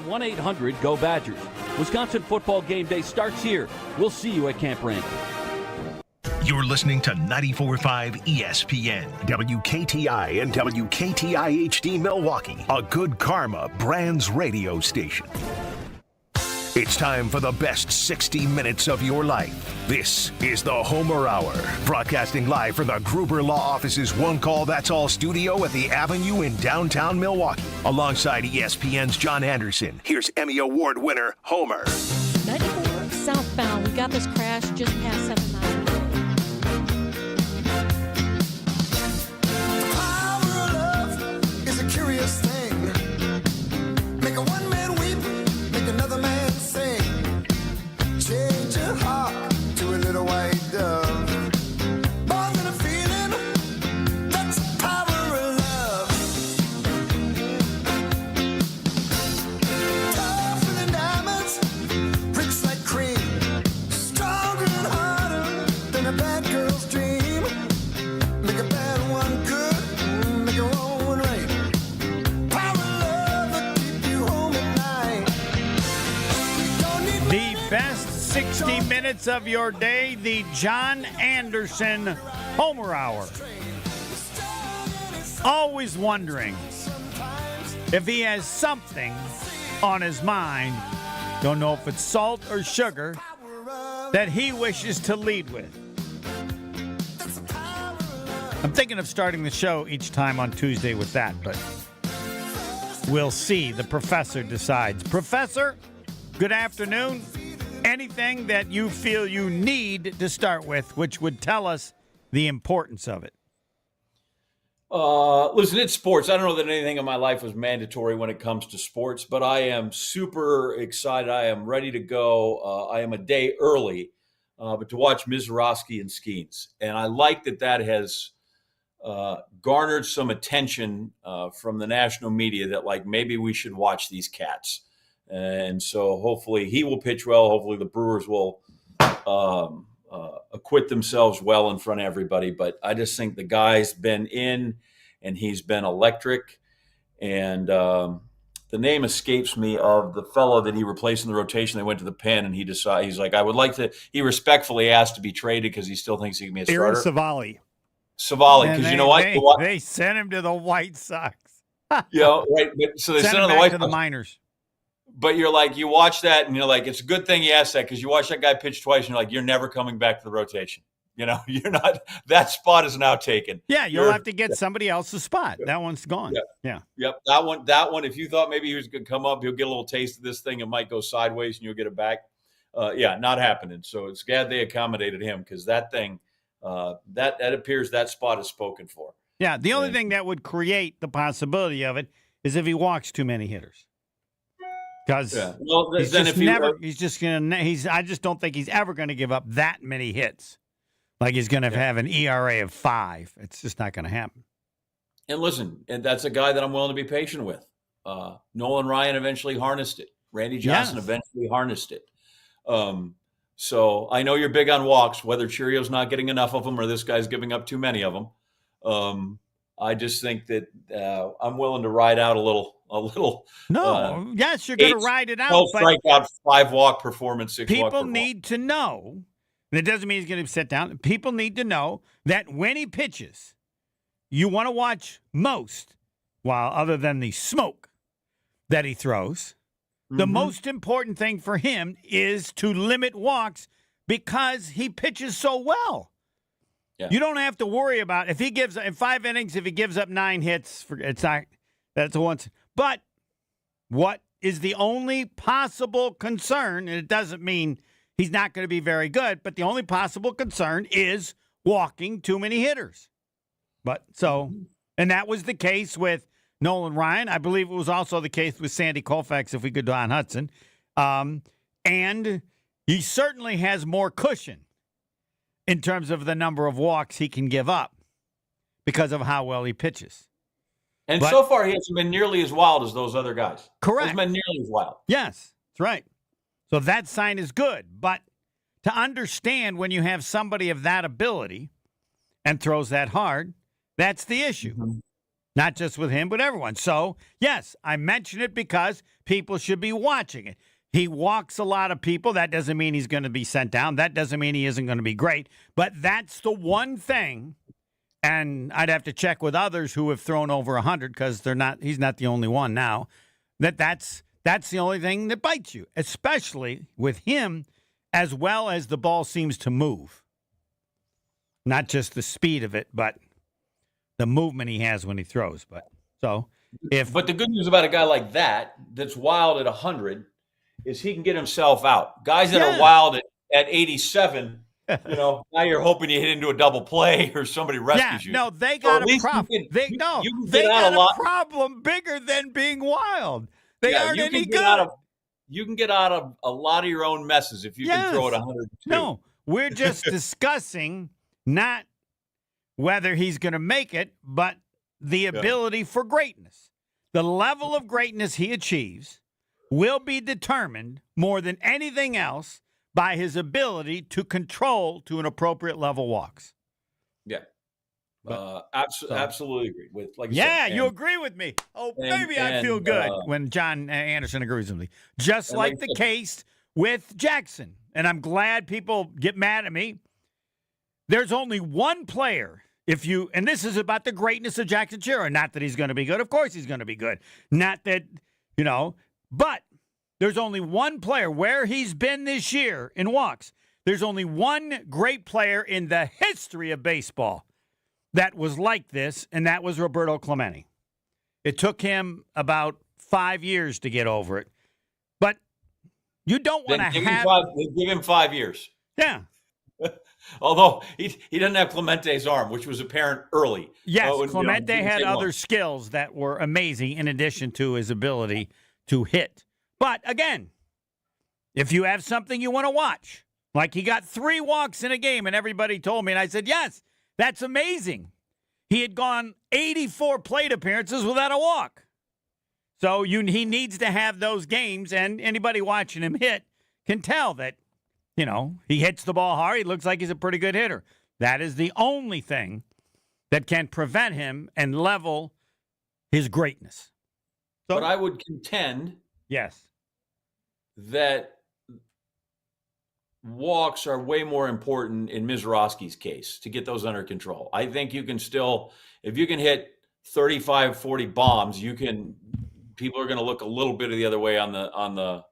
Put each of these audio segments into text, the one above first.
1-800-GO-BADGERS. Wisconsin football game day starts here. We'll see you at Camp Randall. You're listening to 94.5 ESPN, WKTI and WKTI HD Milwaukee, a Good Karma Brands radio station. It's time for the best 60 minutes of your life. This is the Homer Hour, broadcasting live from the Gruber Law Office's One Call That's All studio at the Avenue in downtown Milwaukee. Alongside ESPN's John Anderson, here's Emmy Award winner Homer. 94 southbound. We got this crash just past 7 miles. Best 60 minutes of your day, the John Anderson Homer Hour. Always wondering if he has something on his mind, don't know if it's salt or sugar, that he wishes to lead with. I'm thinking of starting the show each time on Tuesday with that, but we'll see. The professor decides. Professor, good afternoon. Anything that you feel you need to start with, which would tell us the importance of it. Listen, it's sports. I don't know that anything in my life was mandatory when it comes to sports, but I am super excited. I am ready to go. I am a day early, but to watch Mizorowski and Skeens. And I like that has garnered some attention from the national media that, like, maybe we should watch these cats. And so hopefully he will pitch well. Hopefully the Brewers will acquit themselves well in front of everybody. But I just think the guy's been in and he's been electric. And the name escapes me of the fellow that he replaced in the rotation. They went to the pen and he's like, I would like to, he respectfully asked to be traded because he still thinks he can be a starter. Aaron Savali. Because you know what? They sent him to the White Sox. Yeah, right. So they sent him to the White Sox. The minors. But you're like, you watch that and you're like, it's a good thing you asked that because you watch that guy pitch twice and you're like, you're never coming back to the rotation. You know, you're not, that spot is now taken. Yeah, you'll have to get somebody else's spot. That one's gone. Yeah. Yep. That one, if you thought maybe he was going to come up, he'll get a little taste of this thing. It might go sideways and you'll get it back. Not happening. So it's glad they accommodated him because that thing, that appears that spot is spoken for. Yeah. The only thing that would create the possibility of it is if he walks too many hitters. Because I just don't think he's ever going to give up that many hits. Like he's going to have an ERA of 5. It's just not going to happen. And listen, and that's a guy that I'm willing to be patient with. Nolan Ryan eventually harnessed it. Randy Johnson eventually harnessed it. So I know you're big on walks, whether Cheerios not getting enough of them or this guy's giving up too many of them. I just think that I'm willing to ride out a little. Yes, you're going to ride it out. 12 strikeout, 5 walk performance, 6 walk. People need to know, and it doesn't mean he's going to sit down. People need to know that when he pitches, you want to watch most, while other than the smoke that he throws, the most important thing for him is to limit walks because he pitches so well. Yeah. You don't have to worry about if he gives in 5 innings, if he gives up 9 hits, it's not that's once. But what is the only possible concern, and it doesn't mean he's not going to be very good, but the only possible concern is walking too many hitters. And that was the case with Nolan Ryan. I believe it was also the case with Sandy Koufax, if we could do on Hudson. And he certainly has more cushion in terms of the number of walks he can give up because of how well he pitches. And so far, he hasn't been nearly as wild as those other guys. Correct. He hasn't been nearly as wild. Yes, that's right. So that sign is good. But to understand when you have somebody of that ability and throws that hard, that's the issue. not just with him, but everyone. So, yes, I mention it because people should be watching it. He walks a lot of people. That doesn't mean he's going to be sent down. That doesn't mean he isn't going to be great. But that's the one thing, and I'd have to check with others who have thrown over 100 because he's not the only one now, that's the only thing that bites you, especially with him, as well as the ball seems to move. Not just the speed of it, but the movement he has when he throws. But the good news about a guy like that's wild at 100, is he can get himself out. Guys that are wild at 87, now you're hoping you hit into a double play or somebody rescues you. No, they got a problem. They got a problem bigger than being wild. They aren't any good. You can get out of a lot of your own messes if you can throw it 102. No, we're just discussing not whether he's going to make it, but the ability for greatness. The level of greatness he achieves will be determined more than anything else by his ability to control to an appropriate level walks. Yeah. Absolutely agree with, like you said. And, you agree with me. I feel good when John Anderson agrees with me. Just like the case with Jackson. And I'm glad people get mad at me. There's only one player, and this is about the greatness of Jackson Chiro. Not that he's going to be good. Of course he's going to be good. Not that, but there's only one player where he's been this year in walks. There's only one great player in the history of baseball that was like this, and that was Roberto Clemente. It took him about 5 years to get over it. But you don't want to have... Give him 5 years. Yeah. Although he doesn't have Clemente's arm, which was apparent early. Yes, Clemente had other skills that were amazing in addition to his ability to hit. But, again, if you have something you want to watch, like he got 3 walks in a game and everybody told me, and I said, yes, that's amazing. He had gone 84 plate appearances without a walk. So he needs to have those games, and anybody watching him hit can tell that, he hits the ball hard. He looks like he's a pretty good hitter. That is the only thing that can prevent him and level his greatness. So, but I would contend that walks are way more important in Mizraski's case to get those under control. I think you can still, if you can hit 35, 40 bombs, people are going to look a little bit of the other way on the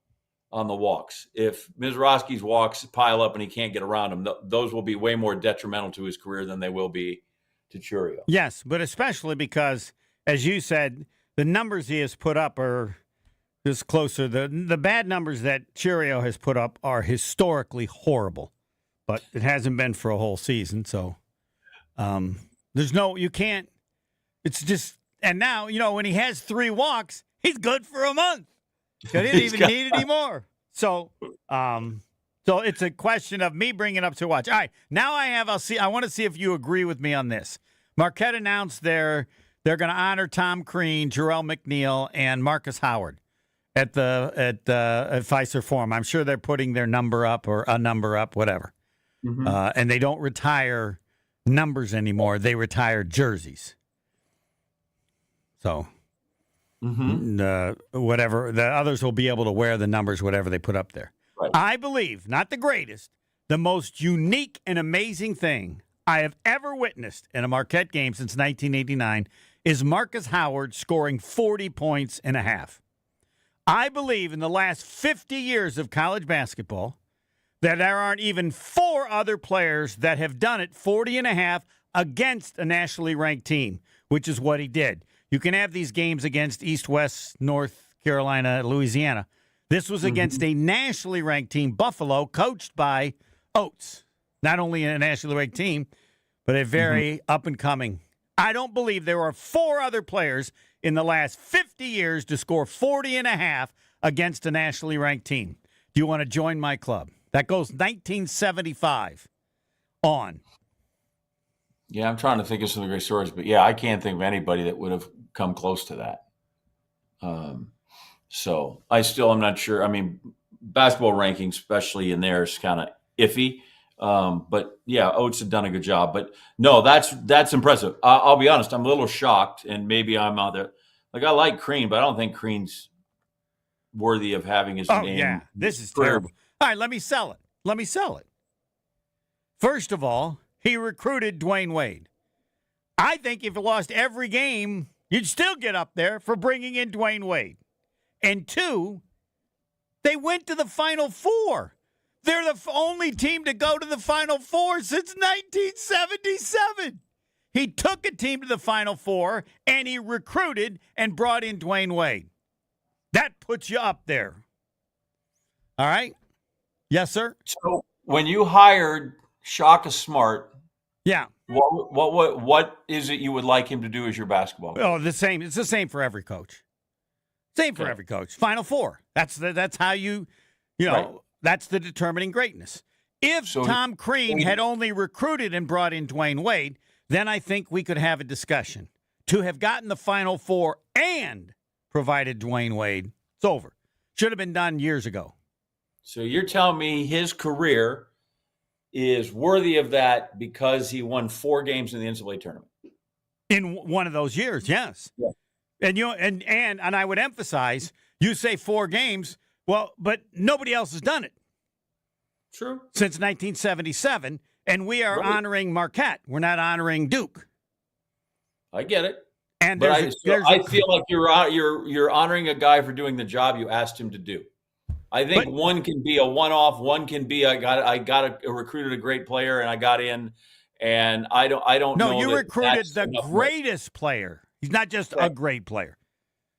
walks. If Mizraski's walks pile up and he can't get around them, those will be way more detrimental to his career than they will be to Chourio. Yes, but especially because, as you said, the numbers he has put up are just closer. The bad numbers that Chourio has put up are historically horrible, but it hasn't been for a whole season. So you can't. It's just, and now, when he has 3 walks, he's good for a month. He didn't even need any more. So it's a question of me bringing it up to watch. All right, now I want to see if you agree with me on this. Marquette announced they're going to honor Tom Crean, Jarrell McNeil, and Marcus Howard at Fiserv Forum. I'm sure they're putting their number up or a number up, whatever. Mm-hmm. And they don't retire numbers anymore. They retire jerseys. So whatever, the others will be able to wear the numbers, whatever they put up there. Right. I believe, not the greatest, the most unique and amazing thing I have ever witnessed in a Marquette game since 1989 is Marcus Howard scoring 40 points and a half. I believe in the last 50 years of college basketball that there aren't even 4 other players that have done it 40 and a half against a nationally ranked team, which is what he did. You can have these games against East, West, North Carolina, Louisiana. This was against a nationally ranked team, Buffalo, coached by Oates. Not only a nationally ranked team, but a very up-and-coming. I don't believe there are 4 other players in the last 50 years to score 40 and a half against a nationally ranked team. Do you want to join my club? That goes 1975 on. Yeah, I'm trying to think of some of the great stories, but yeah, I can't think of anybody that would have come close to that. So I still am not sure. I mean, basketball rankings, especially in there, is kind of iffy. But yeah, Oates had done a good job. But no, that's impressive. I'll be honest, I'm a little shocked, and maybe I'm out there. Like I like Crean, but I don't think Crean's worthy of having his name. Yeah, this is career. terrible. All right, let me sell it. First of all, he recruited Dwayne Wade. I think if he lost every game, you'd still get up there for bringing in Dwayne Wade. And two, they went to the Final Four. They're the only team to go to the Final Four since 1977. He took a team to the Final Four, and he recruited and brought in Dwayne Wade. That puts you up there. All right? Yes, sir? So when you hired Shaka Smart, Yeah. what is it you would like him to do as your basketball coach? Oh, the same. It's the same for every coach. Same for every coach. Final Four. That's how you know, Right. That's the determining greatness. If Tom Crean had only recruited and brought in Dwayne Wade, then I think we could have a discussion. To have gotten the Final Four and provided Dwayne Wade, it's over. Should have been done years ago. So you're telling me his career is worthy of that because he won 4 games in the NCAA tournament? In one of those years, yes. Yeah. And I would emphasize, you say 4 games, well, but nobody else has done it. True. Since 1977, and we are honoring Marquette. We're not honoring Duke. I get it. And but I feel like you're honoring a guy for doing the job you asked him to do. I think one can be a one-off. One can be recruited a great player, and I got in, and I don't know. No, you recruited the greatest player. He's not just a great player.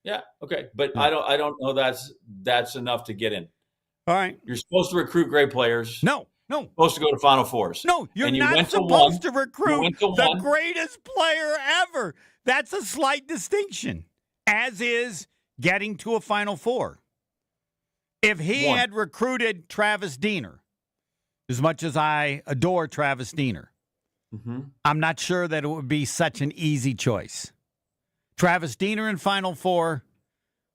Yeah, okay, but I don't know that's enough to get in. All right, you're supposed to recruit great players. No, you're supposed to go to Final Fours. No, you're not supposed to recruit the greatest player ever. That's a slight distinction, as is getting to a Final Four. If he had recruited Travis Diener, as much as I adore Travis Diener, I'm not sure that it would be such an easy choice. Travis Diener in Final Four,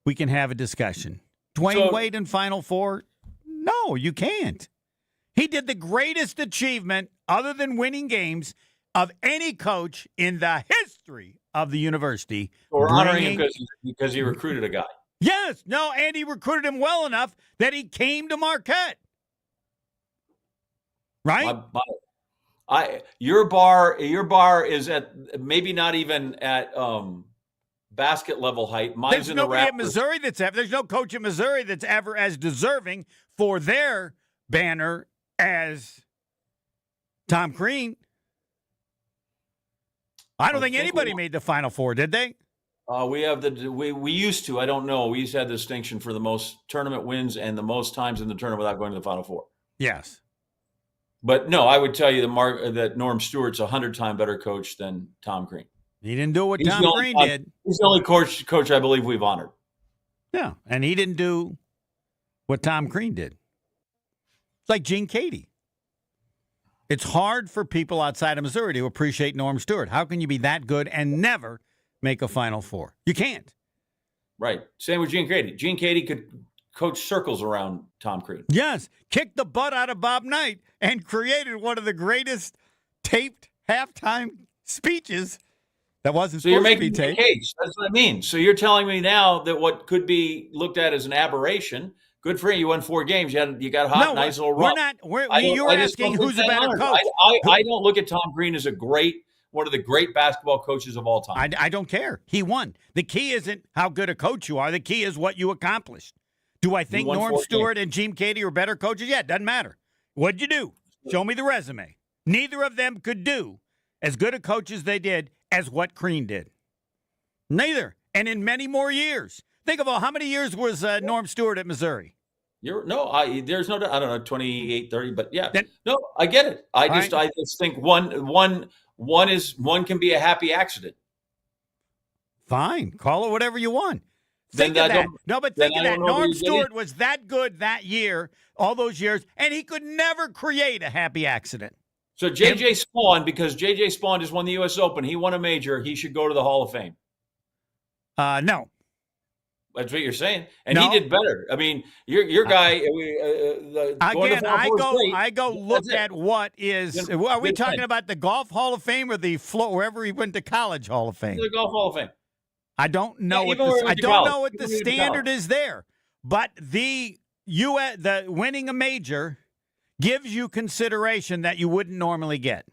we can have a discussion. Dwayne Wade in Final Four, no, you can't. He did the greatest achievement, other than winning games, of any coach in the history of the university. Or honoring him because he recruited a guy. Yes, no, and he recruited him well enough that he came to Marquette. Right? Your bar is at maybe not even at basket level height. Mine's there's in the nobody Raptors. at Missouri there's no coach at Missouri that's ever as deserving for their banner as Tom Crean. I don't think anybody made the Final Four, did they? We have we used to. I don't know. We used to have the distinction for the most tournament wins and the most times in the tournament without going to the Final Four. Yes. But no, I would tell you that Norm Stewart's 100-time better coach than Tom Crean. He didn't do what Tom Crean did. He's the only coach I believe we've honored. Yeah, and he didn't do what Tom Crean did. It's like Gene Cady. It's hard for people outside of Missouri to appreciate Norm Stewart. How can you be that good and never make a Final Four? You can't. Right. Same with Gene Cady. Gene Cady could coach circles around Tom Crean. Yes. Kicked the butt out of Bob Knight and created one of the greatest taped halftime speeches that wasn't supposed to be taped. So you're making the case. That's what I mean. So you're telling me now that what could be looked at as an aberration, good for you. You won 4 games. You got a hot, nice little run. You're asking who's a better coach. I don't look at Tom Crean as one of the great basketball coaches of all time. I don't care. He won. The key isn't how good a coach you are. The key is what you accomplished. Do I think Norm Stewart and Gene Cady are better coaches? Yeah, it doesn't matter. What'd you do? Show me the resume. Neither of them could do as good a coach as they did as what Crean did. Neither. And in many more years. Think of how many years was Norm Stewart at Missouri? There's no, I don't know, 28, 30, but yeah. No, I get it. I just think one can be a happy accident. Fine. Call it whatever you want. Think of that. No, but think of that. Norm Stewart was that good that year, all those years, and he could never create a happy accident. So J.J. Spawn, because J.J. Spawn just won the U.S. Open, he won a major, he should go to the Hall of Fame. No. That's what you're saying, and No. he did better. I mean, your guy. Again, I go That's look it. at what is. Are we Good talking win. about the Golf Hall of Fame or the wherever he went to college Hall of Fame? The Golf Hall of Fame. I don't know Yeah, what even the standard is there, but the winning a major gives you consideration that you wouldn't normally get.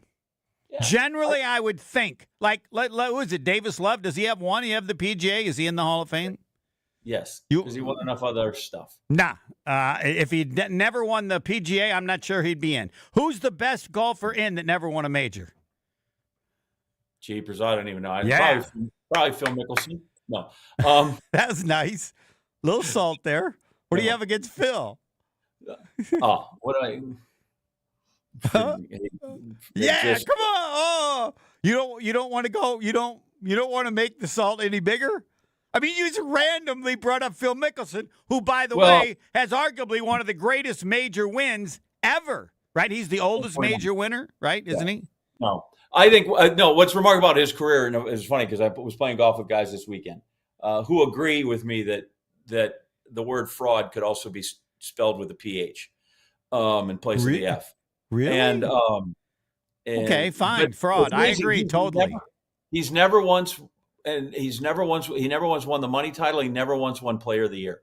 Yeah. Generally, I would think who is it? Davis Love? Does he have one? He have the PGA? Is he in the Hall of Fame? Yes, because he won enough other stuff. Nah. If he never won the PGA, I'm not sure he'd be in. Who's the best golfer in that never won a major? Jeepers, I don't even know. Yeah. Probably Phil Mickelson. No. That's nice. Little salt there. What do you have against Phil? What do I? Yeah, Just- come on. Oh, you don't want to go. You don't want to make the salt any bigger. I mean, you just randomly brought up Phil Mickelson, who, by the way, has arguably one of the greatest major wins ever. Right? He's the oldest major winner, right? Isn't he? No, I think no. What's remarkable about his career, and it's funny because I was playing golf with guys this weekend who agree with me that the word fraud could also be spelled with a PH in place of the F. Really? And okay, fine. Fraud. I agree totally. He never once won the money title. He never once won Player of the Year.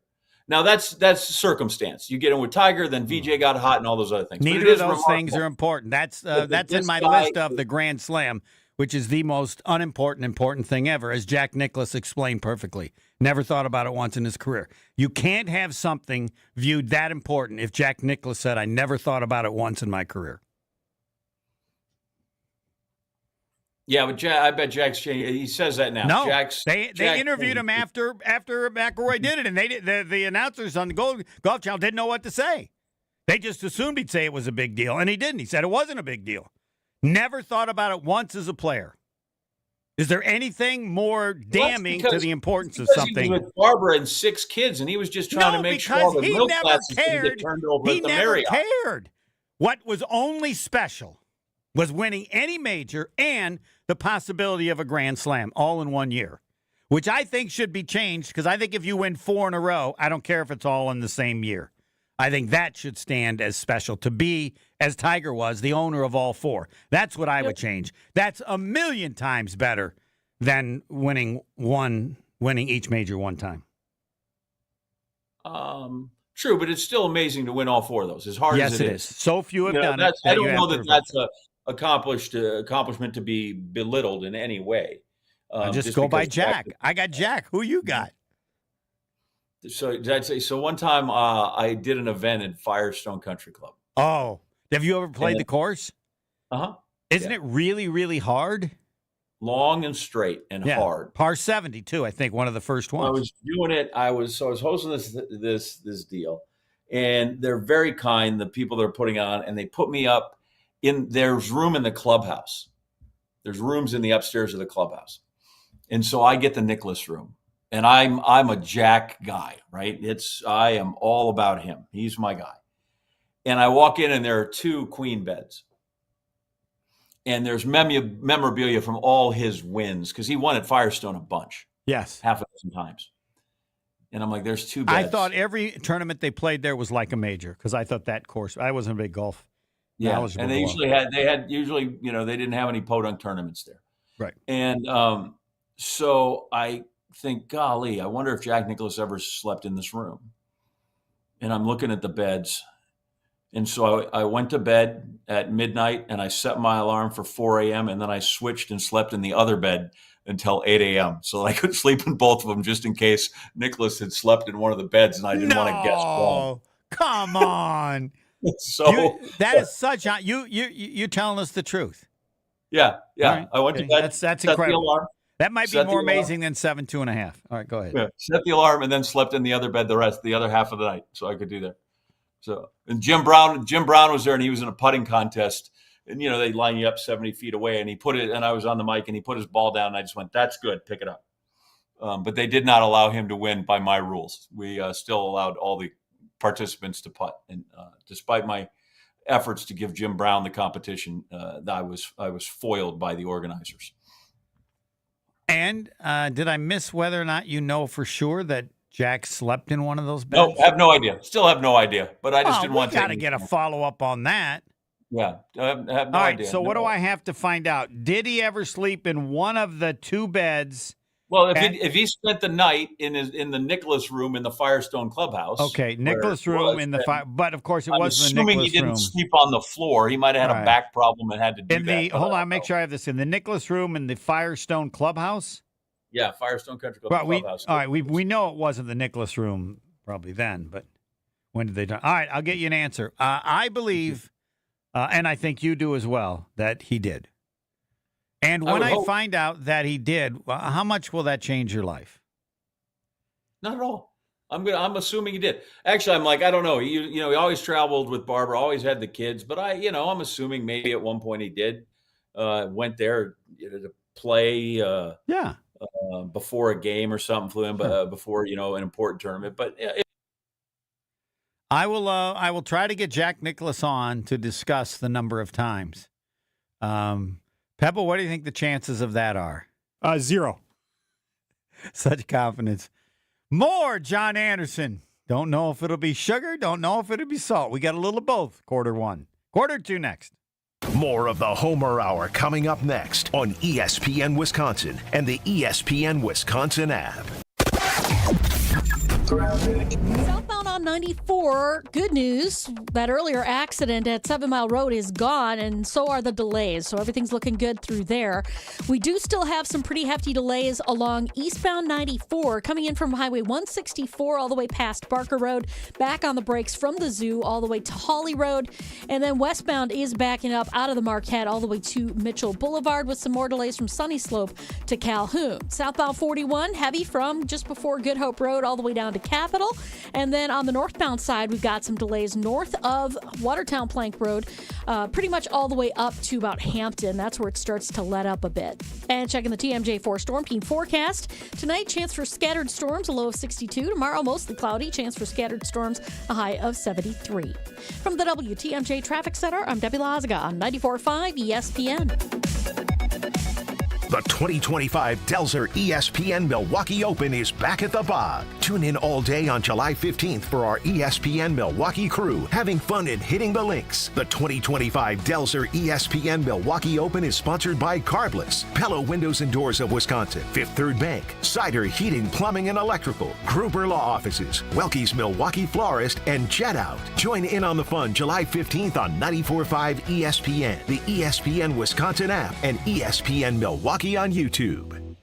Now that's circumstance. You get in with Tiger, then VJ got hot, and all those other things. Neither of those things are important. That's in my list of the Grand Slam, which is the most important thing ever, as Jack Nicklaus explained perfectly. Never thought about it once in his career. You can't have something viewed that important if Jack Nicklaus said, I never thought about it once in my career. Yeah, but I bet Jack's changed. He says that now. No, Jack's they interviewed him after McElroy did it, and the announcers on the Golf Channel didn't know what to say. They just assumed he'd say it was a big deal, and he didn't. He said it wasn't a big deal. Never thought about it once as a player. Is there anything more damning to the importance of something? He was with Barbara and 6 kids, and he was just trying to make sure all the milk glasses didn't get turned over at the Marriott. He never cared. What was only special was winning any major and the possibility of a Grand Slam all in 1 year, which I think should be changed because I think if you win 4 in a row, I don't care if it's all in the same year. I think that should stand as special to be, as Tiger was, the owner of all 4. That's what I would change. That's a million times better than winning each major one time. True, but it's still amazing to win all 4 of those. As hard as it is. So few have done it. I don't know that that's a accomplishment to be belittled in any way. Just go by Jack. I got Jack. Who you got? So one time I did an event at Firestone Country Club. Oh, have you ever played the course? Uh-huh. Isn't it really, really hard? Long and straight and hard. Par 72, I think, one of the first ones. I was doing it. I was hosting this deal, and they're very kind, the people that are putting on, and they put me up there's room in the clubhouse. There's rooms in the upstairs of the clubhouse. And so I get the Nicklaus room. And I'm a Jack guy, right? I am all about him. He's my guy. And I walk in, and there are 2 queen beds. And there's memorabilia from all his wins because he won at Firestone a bunch. Yes. Half a dozen times. And I'm like, there's 2 beds. I thought every tournament they played there was like a major because I thought that course, I wasn't a big golf. Yeah, and they usually they didn't have any podunk tournaments there. Right. And so I think, golly, I wonder if Jack Nicklaus ever slept in this room. And I'm looking at the beds. And so I went to bed at midnight and I set my alarm for 4 a.m. and then I switched and slept in the other bed until 8 a.m. so that I could sleep in both of them just in case Nicklaus had slept in one of the beds and I didn't want to guess wrong. Come on. So that is such a you telling us the truth. Yeah. Right. I went to bed. That's incredible. The alarm, that might be more amazing than 7 2.5. All right, go ahead. Yeah, set the alarm and then slept in the other bed the other half of the night, so I could do that. So and Jim Brown was there and he was in a putting contest, and they line you up 70 feet away, and he put it, and I was on the mic and he put his ball down and I just went, "That's good, pick it up." But they did not allow him to win by my rules. We still allowed all the participants to putt, and despite my efforts to give Jim Brown the competition, I was foiled by the organizers. And did I miss whether or not you know for sure that Jack slept in one of those beds? No, I have no idea. Still have no idea. But I just didn't want to. We got to get a follow-up on that. Yeah, I have no All right, idea. so what do I have to find out? Did he ever sleep in one of the two beds? Well, if he spent the night in the Nicholas room in the Firestone clubhouse. Okay, Nicholas room in the fire. But, of course, it wasn't the Nicholas room. I'm assuming he didn't sleep on the floor. He might have had a back problem and had to do that. Hold on, make sure I have this. In the Nicholas room in the Firestone clubhouse? Yeah, Firestone Country Club clubhouse. All right, we know it wasn't the Nicholas room probably then, but when did they do? All right, I'll get you an answer. I believe, and I think you do as well, that he did. And when I find out that he did, how much will that change your life? Not at all. I'm assuming he did. Actually, I'm like, I don't know. He always traveled with Barbara, always had the kids, but I'm assuming maybe at one point he did. Went there to play. Before a game or something, flew in before an important tournament. But I will try to get Jack Nicklaus on to discuss the number of times. Pebble, what do you think the chances of that are? 0. Such confidence. More John Anderson. Don't know if it'll be sugar. Don't know if it'll be salt. We got a little of both. Quarter 1. Quarter 2 next. More of the Homer Hour coming up next on ESPN Wisconsin and the ESPN Wisconsin app. Southbound on 94, good news. That earlier accident at 7 Mile Road is gone, and so are the delays. So everything's looking good through there. We do still have some pretty hefty delays along eastbound 94, coming in from Highway 164 all the way past Barker Road, back on the brakes from the zoo all the way to Hawley Road. And then westbound is backing up out of the Marquette all the way to Mitchell Boulevard with some more delays from Sunny Slope to Calhoun. Southbound 41, heavy from just before Good Hope Road all the way down to Capitol. And then on the northbound side, we've got some delays north of Watertown Plank Road, pretty much all the way up to about Hampton. That's where it starts to let up a bit. And checking the TMJ4 Storm Team forecast. Tonight, chance for scattered storms, a low of 62. Tomorrow, mostly cloudy, chance for scattered storms, a high of 73. From the WTMJ Traffic Center, I'm Debbie Lazaga on 94.5 ESPN. The 2025 Delzer ESPN Milwaukee Open is back at the Bog. Tune in all day on July 15th for our ESPN Milwaukee crew having fun and hitting the links. The 2025 Delzer ESPN Milwaukee Open is sponsored by Carbless, Pella Windows and Doors of Wisconsin, Fifth Third Bank, Cider Heating, Plumbing and Electrical, Gruber Law Offices, Welke's Milwaukee Florist, and Jet Out. Join in on the fun July 15th on 94.5 ESPN, the ESPN Wisconsin app, and ESPN Milwaukee on YouTube.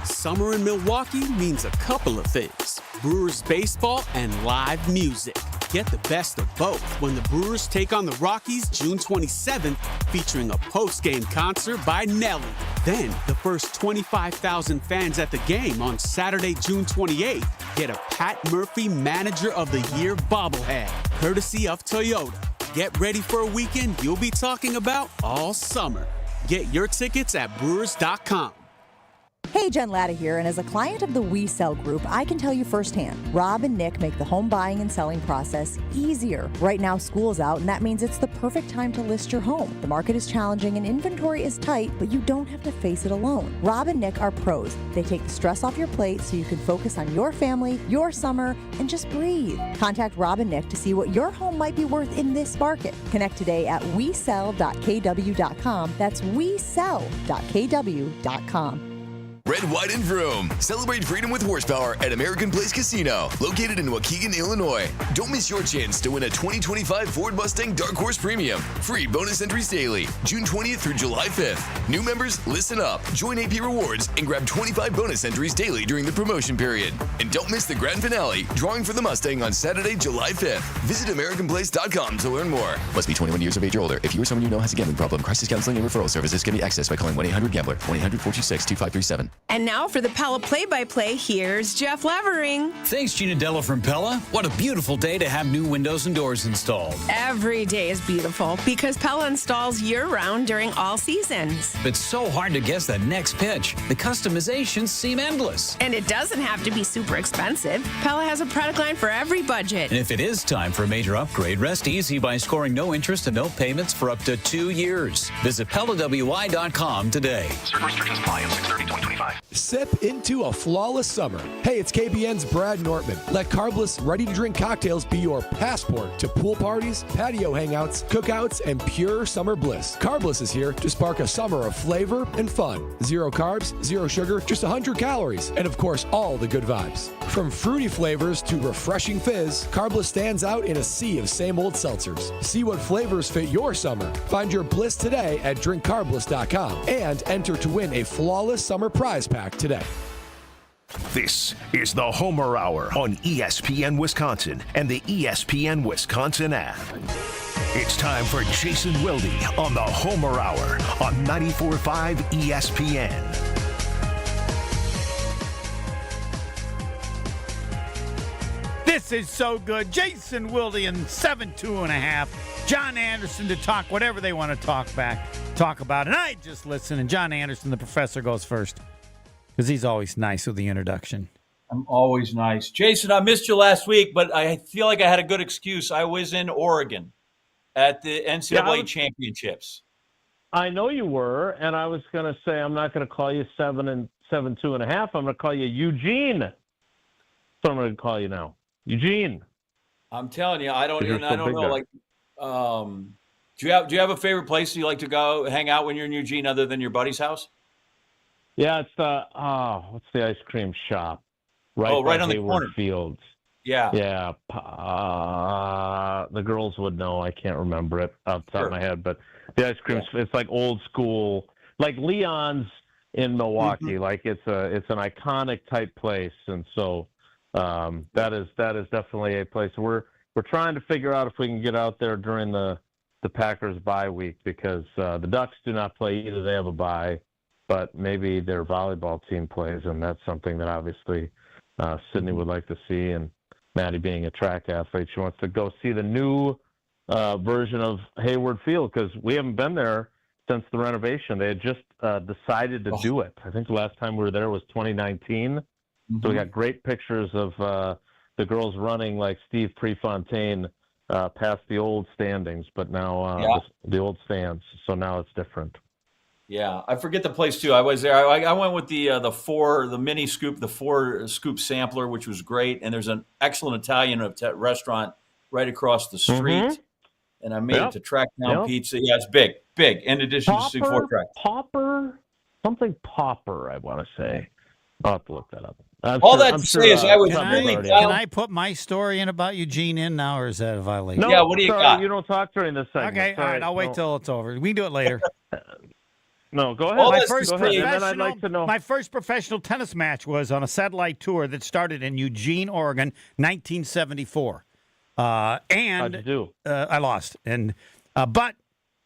Summer in Milwaukee means a couple of things: Brewers baseball and live music. Get the best of both when the Brewers take on the Rockies June 27th, featuring a post-game concert by Nelly. Then, the first 25,000 fans at the game on Saturday, June 28th, get a Pat Murphy Manager of the Year bobblehead, courtesy of Toyota. Get ready for a weekend you'll be talking about all summer. Get your tickets at Brewers.com. Hey, Jen Latta here, and as a client of the We Sell Group, I can tell you firsthand, Rob and Nick make the home buying and selling process easier. Right now, school's out, and that means it's the perfect time to list your home. The market is challenging and inventory is tight, but you don't have to face it alone. Rob and Nick are pros. They take the stress off your plate so you can focus on your family, your summer, and just breathe. Contact Rob and Nick to see what your home might be worth in this market. Connect today at wesell.kw.com. That's wesell.kw.com. Red, White, and Vroom. Celebrate freedom with horsepower at American Place Casino, located in Waukegan, Illinois. Don't miss your chance to win a 2025 Ford Mustang Dark Horse Premium. Free bonus entries daily, June 20th through July 5th. New members, listen up. Join AP Rewards and grab 25 bonus entries daily during the promotion period. And don't miss the grand finale, drawing for the Mustang on Saturday, July 5th. Visit AmericanPlace.com to learn more. Must be 21 years of age or older. If you or someone you know has a gambling problem, crisis counseling and referral services can be accessed by calling 1-800-GAMBLER, 1-800-426-2537. And now for the Pella play-by-play, here's Jeff Levering. Thanks, Gina Della from Pella. What a beautiful day to have new windows and doors installed. Every day is beautiful because Pella installs year-round during all seasons. It's so hard to guess the next pitch. The customizations seem endless. And it doesn't have to be super expensive. Pella has a product line for every budget. And if it is time for a major upgrade, rest easy by scoring no interest and no payments for up to 2 years. Visit PellaWI.com today. Certain restrictions apply on 6/30/2025. time. Sip into a flawless summer. Hey, it's KBN's Brad Nortman. Let carbless, ready-to-drink cocktails be your passport to pool parties, patio hangouts, cookouts, and pure summer bliss. Carbless is here to spark a summer of flavor and fun. 0 carbs, 0 sugar, just 100 calories, and of course, all the good vibes. From fruity flavors to refreshing fizz, Carbless stands out in a sea of same-old seltzers. See what flavors fit your summer. Find your bliss today at drinkcarbless.com and enter to win a flawless summer prize pack today. This is the Homer Hour on ESPN Wisconsin and the ESPN Wisconsin app. It's time for Jason Wilde on the Homer Hour on 94.5 ESPN. This is so good. Jason Wilde in 7-2.5. John Anderson to talk whatever they want to talk about. And I just listen. And John Anderson, the professor, goes first because he's always nice with the introduction. I'm always nice. Jason, I missed you last week, but I feel like I had a good excuse. I was in Oregon at the NCAA championships. I know you were, and I was going to say I'm not going to call you 7-2.5. I'm going to call you Eugene. That's what I'm going to call you now. Eugene. I'm telling you, I don't know. There. Like, do you have a favorite place you like to go hang out when you're in Eugene, other than your buddy's house? Yeah, it's what's the ice cream shop? Right on the Hayward corner. Fields. Yeah. Yeah. The girls would know. I can't remember it off the top of my head, but the ice cream, it's like old school, like Leon's in Milwaukee. Mm-hmm. Like it's an iconic type place, and so. That is definitely a place we're trying to figure out if we can get out there during the Packers bye week, because the Ducks do not play either. They have a bye, but maybe their volleyball team plays, and that's something that obviously Sydney would like to see. And Maddie, being a track athlete, she wants to go see the new version of Hayward Field, because we haven't been there since the renovation. They had just decided to do it. I think the last time we were there was 2019. So we got great pictures of the girls running like Steve Prefontaine past the old standings, but now the old stands. So now it's different. Yeah, I forget the place too. I was there. I went with the mini scoop, the 4 scoop sampler, which was great. And there's an excellent Italian restaurant right across the street. Mm-hmm. And I made it to Trackdown Pizza. Yeah, it's big. In addition to 4 tracks. Popper, I want to say. I'll have to look that up. I was. Can I put my story in about Eugene in now, or is that a violation? No, yeah, what do you got? You don't talk during this segment. Okay, all right. I'll wait till it's over. We can do it later. No, go ahead. My first professional tennis match was on a satellite tour that started in Eugene, Oregon, 1974. How'd you do? I lost. But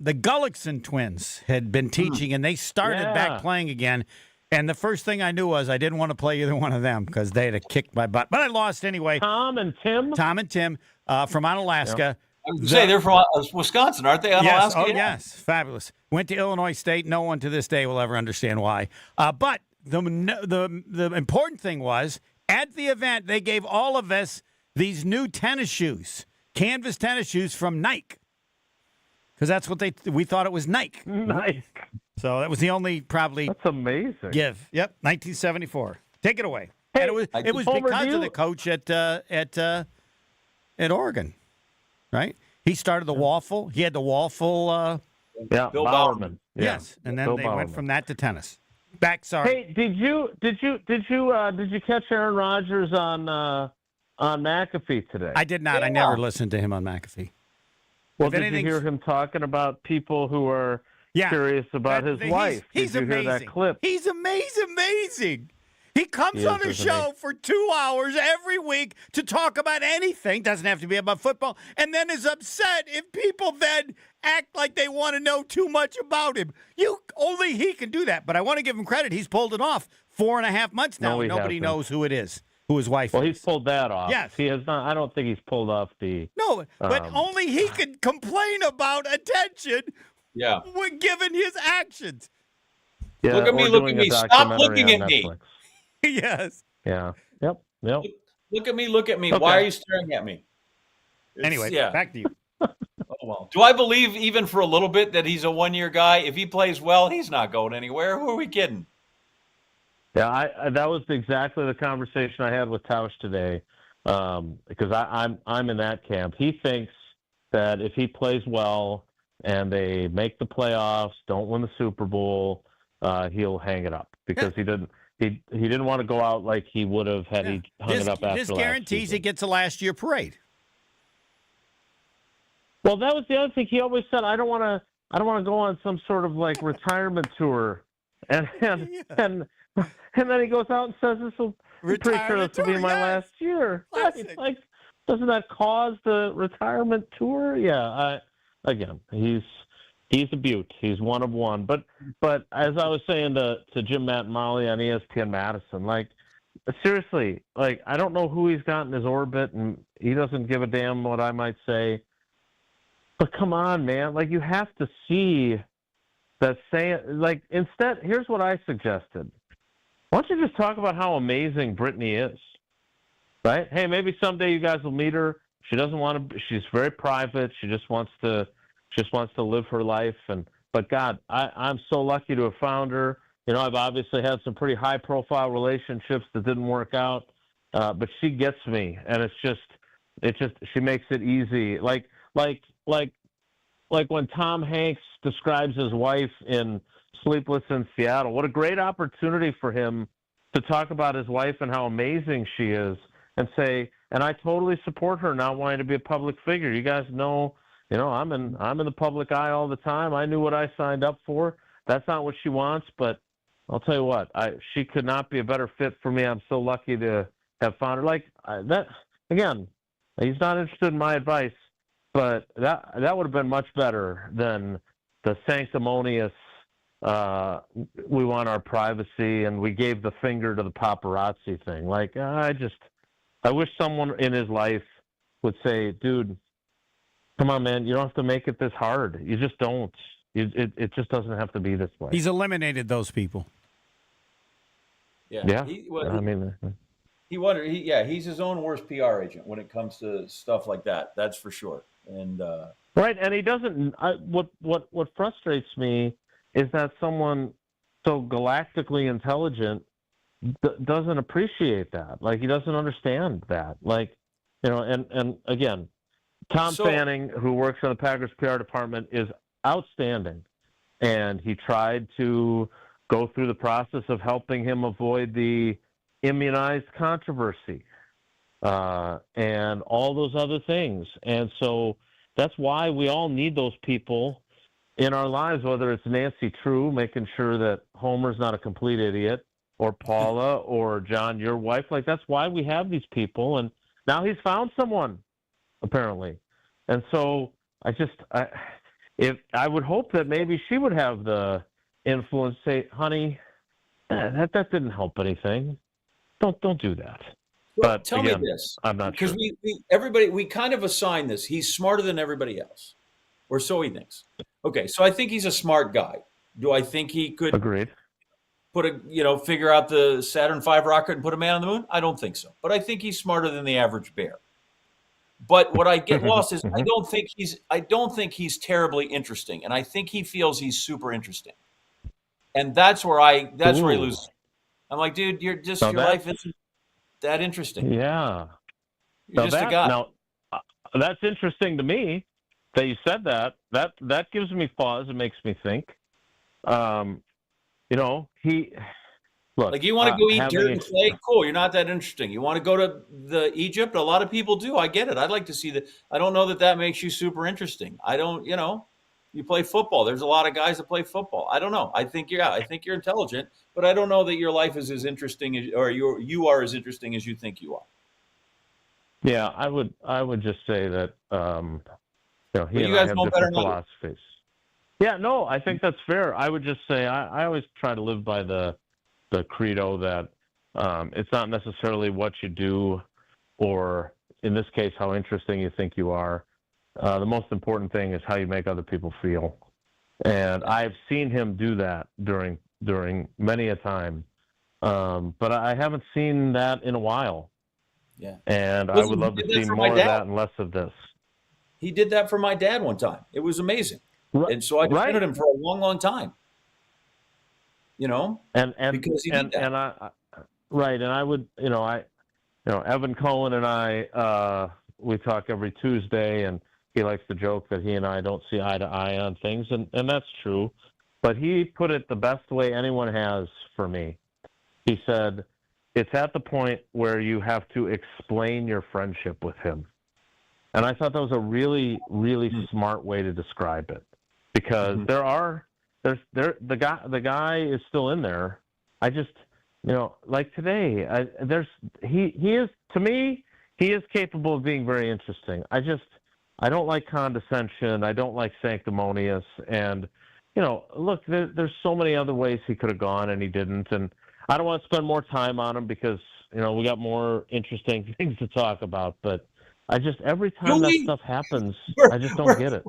the Gullickson twins had been teaching, and they started back playing again. And the first thing I knew was I didn't want to play either one of them because they had kicked my butt. But I lost anyway. Tom and Tim from Alaska. Yep. I was say they're from Wisconsin, aren't they? Alaska? Oh, yes. Fabulous. Went to Illinois State. No one to this day will ever understand why. But the important thing was, at the event, they gave all of us these new tennis shoes, canvas tennis shoes from Nike. Because that's what we thought it was Nike. Nike. So that was the only probably. That's amazing. Give. Yep, 1974. Take it away. Hey, and it was because of the coach at Oregon, right? He started the waffle. He had the waffle. Bill Bowerman. Yes, and then they went from that to tennis. Sorry. Hey, did you catch Aaron Rodgers on McAfee today? I did not. Yeah. I never listened to him on McAfee. Well, did you hear him talking about people who are curious about his wife? He's did you amazing. Hear that clip? He's amazing. He comes on a show for 2 hours every week to talk about anything. Doesn't have to be about football. And then is upset if people then act like they want to know too much about him. Only he can do that. But I want to give him credit. He's pulled it off 4.5 months now. Nobody knows who it is. Who his wife is. Well, he's pulled that off. Yes. He has not. I don't think he's pulled off the... No, but only he can complain about attention when given his actions. Yeah, look at me. Stop looking at me. Yes. Yeah. Yep. Look at me. Okay. Why are you staring at me? Anyway, back to you. Oh, well. Do I believe even for a little bit that he's a one-year guy? If he plays well, he's not going anywhere. Who are we kidding? Yeah, that was exactly the conversation I had with Tausch today, because I'm in that camp. He thinks that if he plays well and they make the playoffs, don't win the Super Bowl, he'll hang it up because he didn't want to go out like he would have had he hung it up after this last guarantees season. it gets a last year parade. Well, that was the other thing. He always said, I don't want to go on some sort of like retirement tour, and then he goes out and says this will be my last year. Like, doesn't that cause the retirement tour? Yeah. Again, he's a beaut. He's one of one. But as I was saying to Jim, Matt, and Molly on ESPN Madison, like, seriously, like, I don't know who he's got in his orbit, and he doesn't give a damn what I might say. But come on, man. Like, you have to see that like, instead, here's what I suggested. Why don't you just talk about how amazing Brittany is, right? Hey, maybe someday you guys will meet her. She doesn't want to, she's very private. She just wants to live her life. But God, I'm so lucky to have found her. You know, I've obviously had some pretty high profile relationships that didn't work out. But she gets me, and she makes it easy. Like when Tom Hanks describes his wife in Sleepless in Seattle, what a great opportunity for him to talk about his wife and how amazing she is, and say, and I totally support her not wanting to be a public figure. You guys know, I'm in the public eye all the time. I knew what I signed up for. That's not what she wants, but I'll tell you what, she could not be a better fit for me. I'm so lucky to have found her. That again, he's not interested in my advice, but that would have been much better than the sanctimonious, we want our privacy and we gave the finger to the paparazzi thing. Like, I wish someone in his life would say, dude, come on, man, you don't have to make it this hard. You just don't. It just doesn't have to be this way. He's eliminated those people. Yeah. Yeah. He's his own worst PR agent when it comes to stuff like that. That's for sure. And right, and he doesn't. What frustrates me is that someone so galactically intelligent doesn't appreciate that. Like, he doesn't understand that. Like, and again, Tom Fanning, who works in the Packers PR department, is outstanding, and he tried to go through the process of helping him avoid the immunized controversy and all those other things. And so that's why we all need those people in our lives, whether it's Nancy True, making sure that Homer's not a complete idiot, or Paula, or John, your wife. Like, that's why we have these people. And now he's found someone, apparently. And so I would hope that maybe she would have the influence, say, honey, that didn't help anything. Don't do that. Well, but tell again, me this, I'm not sure. Because we kind of assign this. He's smarter than everybody else, or so he thinks. Okay, so I think he's a smart guy. Do I think he could Agreed. figure out the Saturn V rocket and put a man on the moon? I don't think so. But I think he's smarter than the average bear. But what I get lost is I don't think he's terribly interesting, and I think he feels he's super interesting. And that's where he loses. I'm like, dude, your life isn't that interesting. Yeah. You're just a guy. Now, that's interesting to me that you said that. That gives me pause. It makes me think. Look, like, you want to go eat dirt and clay? Cool. You're not that interesting. You want to go to the Egypt? A lot of people do. I get it. I'd like to see that. I don't know that makes you super interesting. I don't, you play football. There's a lot of guys that play football. I don't know. I think you're intelligent, but I don't know that your life is as interesting or you are as interesting as you think you are. Yeah, I would just say that he and you guys I have know better different philosophies. Yeah, no, I think that's fair. I would just say I always try to live by the credo that it's not necessarily what you do, or in this case, how interesting you think you are. The most important thing is how you make other people feel. And I've seen him do that during many a time. But I haven't seen that in a while. Yeah. And I would love to see more of that and less of this. He did that for my dad one time. It was amazing. And so I defended him for a long, long time. because he did that. And I right, and I would, Evan Cohen and I, we talk every Tuesday, and he likes to joke that he and I don't see eye to eye on things, and that's true. But he put it the best way anyone has for me. He said, it's at the point where you have to explain your friendship with him. And I thought that was a really, really smart way to describe it, because the guy is still in there. I just, like today, he is, to me, he is capable of being very interesting. I don't like condescension. I don't like sanctimonious. And, look, there's so many other ways he could have gone and he didn't. And I don't want to spend more time on him because, we got more interesting things to talk about. But every time that stuff happens, I just don't get it.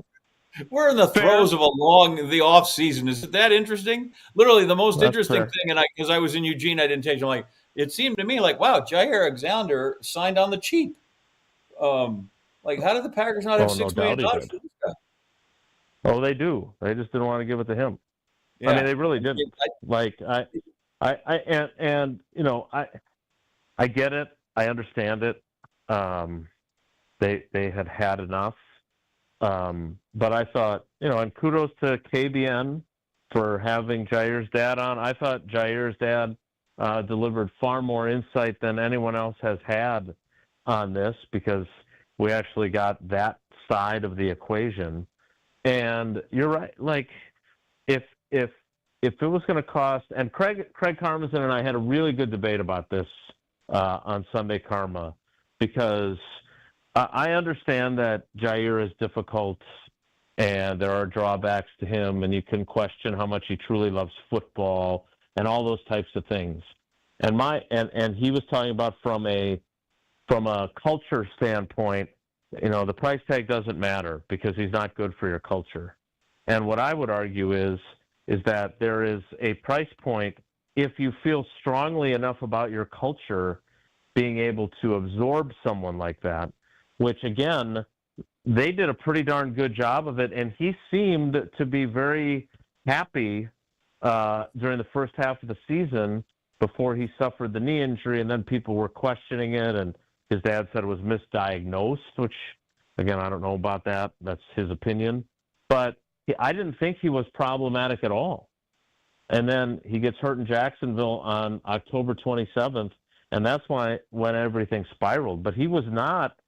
We're in the throes of the off season. Is it that interesting? Literally the most interesting thing. And because I was in Eugene, I didn't take it. It seemed to me like, wow, Jair Alexander signed on the cheap. How did the Packers not have $6 million for this guy? Oh, they do. They just didn't want to give it to him. Yeah. I mean, they really didn't. I get it. I understand it. They had enough. But I thought, and kudos to KBN for having Jair's dad on. I thought Jair's dad delivered far more insight than anyone else has had on this, because we actually got that side of the equation. And you're right. Like, if it was going to cost, and Craig Karmazin and I had a really good debate about this on Sunday Karma, because I understand that Jair is difficult and there are drawbacks to him, and you can question how much he truly loves football and all those types of things. And he was talking about from a culture standpoint, the price tag doesn't matter because he's not good for your culture. And what I would argue is that there is a price point if you feel strongly enough about your culture being able to absorb someone like that, which, again, they did a pretty darn good job of it, and he seemed to be very happy during the first half of the season before he suffered the knee injury, and then people were questioning it, and his dad said it was misdiagnosed, which, again, I don't know about that. That's his opinion. But I didn't think he was problematic at all. And then he gets hurt in Jacksonville on October 27th, and that's when everything spiraled. But he was not –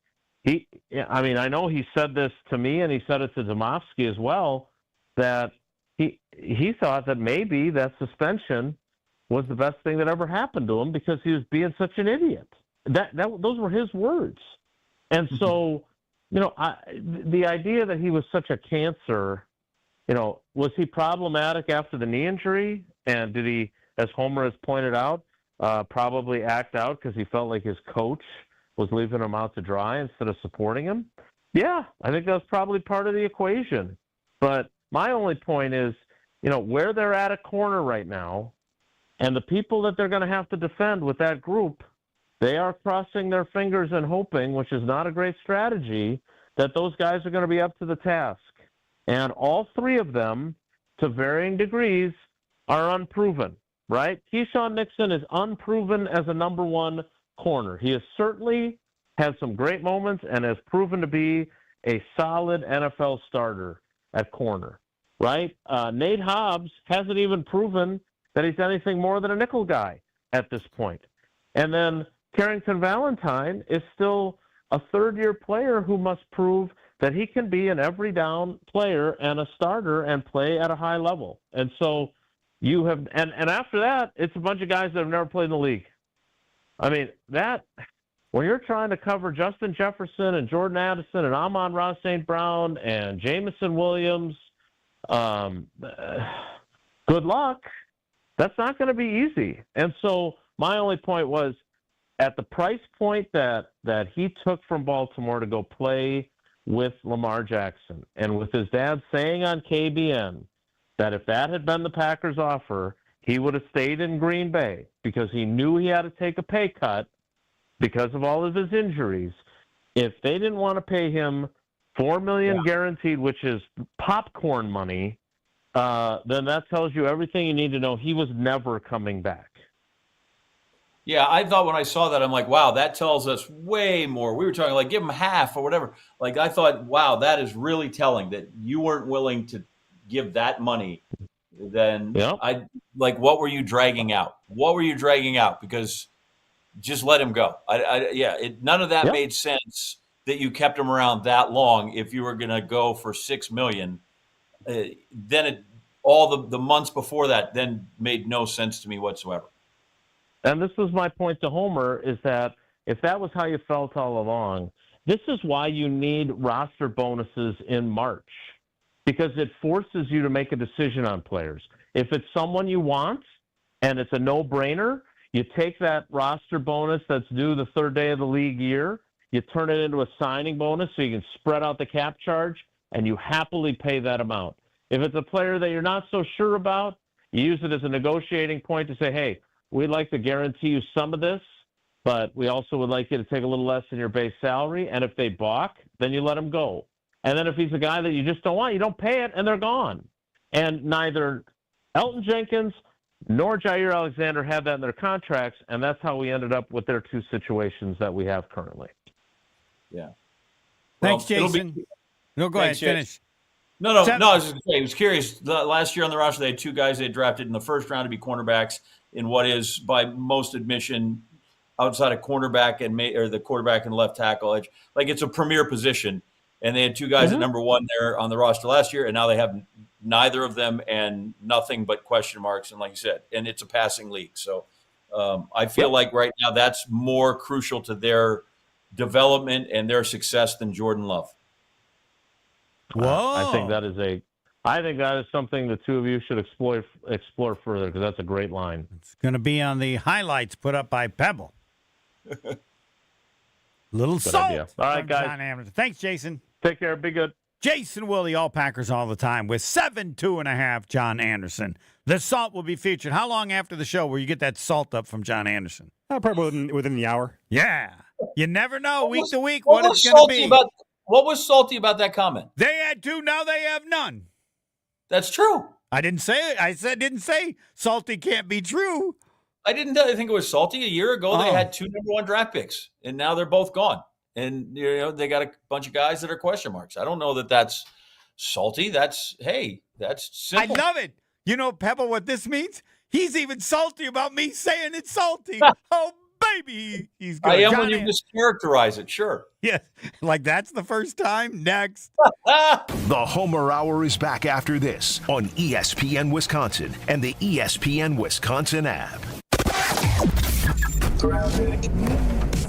I know he said this to me, and he said it to Domofsky as well, that he thought that maybe that suspension was the best thing that ever happened to him because he was being such an idiot. Those were his words. And so, the idea that he was such a cancer, was he problematic after the knee injury? And did he, as Homer has pointed out, probably act out because he felt like his coach was leaving him out to dry instead of supporting him? Yeah, I think that's probably part of the equation. But my only point is, where they're at corner right now, and the people that they're going to have to defend with that group, they are crossing their fingers and hoping, which is not a great strategy, that those guys are going to be up to the task. And all three of them, to varying degrees, are unproven, right? Keyshawn Nixon is unproven as a number one corner. He has certainly had some great moments and has proven to be a solid NFL starter at corner, right? Nate Hobbs hasn't even proven that he's anything more than a nickel guy at this point. And then Carrington Valentine is still a third-year player who must prove that he can be an every down player and a starter and play at a high level. And so you have, and after that, it's a bunch of guys that have never played in the league. I mean, when you're trying to cover Justin Jefferson and Jordan Addison and Amon-Ra St. Brown and Jamison Williams, good luck. That's not going to be easy. And so my only point was, at the price point that he took from Baltimore to go play with Lamar Jackson, and with his dad saying on KBN that if that had been the Packers' offer, he would have stayed in Green Bay because he knew he had to take a pay cut because of all of his injuries. If they didn't want to pay him $4 million guaranteed, which is popcorn money, then that tells you everything you need to know. He was never coming back. Yeah, I thought when I saw that, I'm like, wow, that tells us way more. We were talking like give him half or whatever. Like I thought, wow, that is really telling that you weren't willing to give that money. Then what were you dragging out? What were you dragging out? Because just let him go. None of that made sense that you kept him around that long. If you were going to go for $6 million, then all the months before that then made no sense to me whatsoever. And this was my point to Homer, is that if that was how you felt all along, this is why you need roster bonuses in March, because it forces you to make a decision on players. If it's someone you want and it's a no-brainer, you take that roster bonus that's due the third day of the league year, you turn it into a signing bonus so you can spread out the cap charge, and you happily pay that amount. If it's a player that you're not so sure about, you use it as a negotiating point to say, hey, we'd like to guarantee you some of this, but we also would like you to take a little less than your base salary. And if they balk, then you let them go. And then if he's a guy that you just don't want, you don't pay it, and they're gone. And neither Elton Jenkins nor Jair Alexander had that in their contracts, and that's how we ended up with their two situations that we have currently. Yeah. Thanks, Jason. Go ahead, finish. No, I was just going to say, I was curious. Last year on the roster, they had two guys they drafted in the first round to be cornerbacks in what is, by most admission, outside of cornerback or the quarterback and left tackle edge. Like, it's a premier position. And they had two guys at number one there on the roster last year, and now they have neither of them and nothing but question marks. And like you said, and it's a passing league. So I feel like right now that's more crucial to their development and their success than Jordan Love. Whoa! I think that is something the two of you should explore further, because that's a great line. It's going to be on the highlights put up by Pebble. Little Good salt. idea. All right, guys. John Anderson. Thanks, Jason. Take care. Be good. Jason Willie, all Packers all the time, with 7-2.5, John Anderson. The salt will be featured. How long after the show will you get that salt up from John Anderson? Probably within the hour. Yeah. You never know week to week what it's going to be. What was salty about that comment? They had two, now they have none. That's true. I didn't say it. I didn't say salty can't be true. I didn't think it was salty. A year ago, they had two number one draft picks, and now they're both gone. And they got a bunch of guys that are question marks. I don't know that that's salty. That's simple. I love it. You know, Pebble, what this means? He's even salty about me saying it's salty. Oh, baby. He's good. I am when you mischaracterize it, sure. Yes, like that's the first time. Next. The Homer Hour is back after this on ESPN Wisconsin and the ESPN Wisconsin app.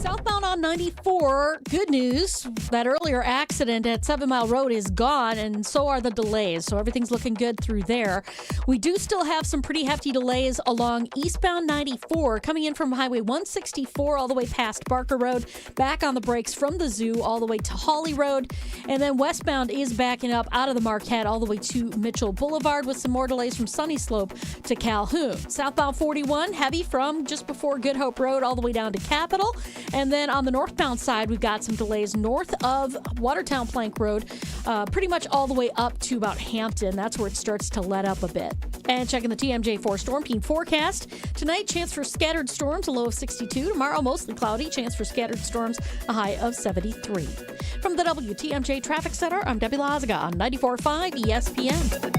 Southbound on 94, good news. That earlier accident at 7 Mile Road is gone, and so are the delays. So everything's looking good through there. We do still have some pretty hefty delays along eastbound 94, coming in from Highway 164 all the way past Barker Road, back on the brakes from the zoo all the way to Hawley Road. And then westbound is backing up out of the Marquette all the way to Mitchell Boulevard, with some more delays from Sunny Slope to Calhoun. Southbound 41, heavy from just before Good Hope Road all the way down to Capitol. And then on the northbound side, we've got some delays north of Watertown Plank Road, pretty much all the way up to about Hampton. That's where it starts to let up a bit. And checking the TMJ4 Storm Team forecast. Tonight, chance for scattered storms, a low of 62. Tomorrow, mostly cloudy, chance for scattered storms, a high of 73. From the WTMJ Traffic Center, I'm Debbie Lazaga on 94.5 ESPN.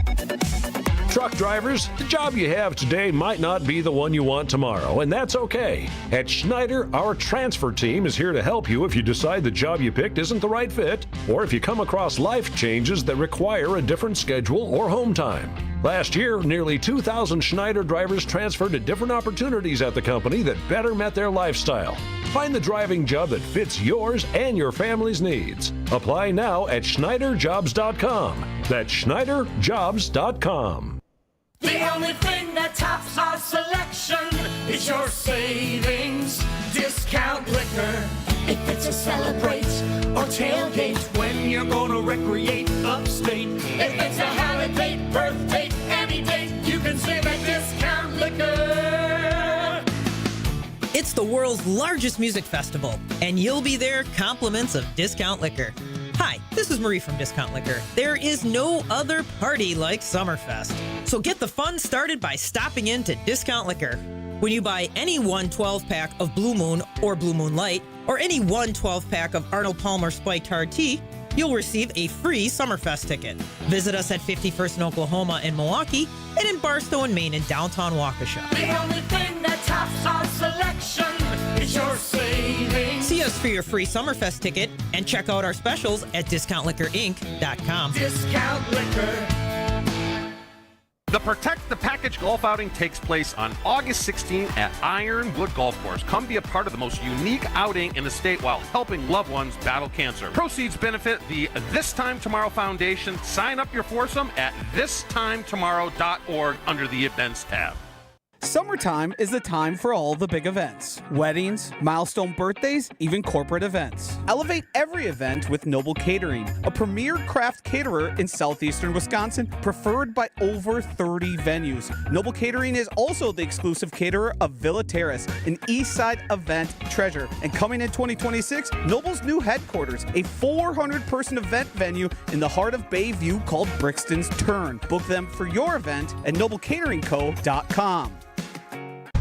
Truck drivers, the job you have today might not be the one you want tomorrow, and that's okay. At Schneider, our transfer team is here to help you if you decide the job you picked isn't the right fit, or if you come across life changes that require a different schedule or home time. Last year, nearly 2,000 Schneider drivers transferred to different opportunities at the company that better met their lifestyle. Find the driving job that fits yours and your family's needs. Apply now at SchneiderJobs.com. That's SchneiderJobs.com. The only thing that tops our selection is your savings discount liquor. If it's a celebrate or tailgate, when you're gonna recreate upstate. If it's a holiday, birthday, any date, you can save at discount liquor. It's the world's largest music festival, and you'll be there compliments of Discount Liquor. Hi, this This is Marie from Discount Liquor. There is no other party like Summerfest. So get the fun started by stopping in to Discount Liquor. When you buy any one 12-pack of Blue Moon or Blue Moon Light, or any one 12-pack of Arnold Palmer Spiked Hard Tea, you'll receive a free Summerfest ticket. Visit us at 51st in Oklahoma and Milwaukee, and in Barstow and Maine in downtown Waukesha. The only thing that tops our selection is your savings. See us for your free Summerfest ticket and check out our specials at discountliquorinc.com. Discount Liquor. The Protect the Package golf outing takes place on August 16th at Ironwood Golf Course. Come be a part of the most unique outing in the state while helping loved ones battle cancer. Proceeds benefit the This Time Tomorrow Foundation. Sign up your foursome at thistimetomorrow.org under the Events tab. Summertime is the time for all the big events. Weddings, milestone birthdays, even corporate events. Elevate every event with Noble Catering, a premier craft caterer in southeastern Wisconsin, preferred by over 30 venues. Noble Catering is also the exclusive caterer of Villa Terrace, an East Side event treasure. And coming in 2026, Noble's new headquarters, a 400-person event venue in the heart of Bayview called Brixton's Turn. Book them for your event at noblecateringco.com.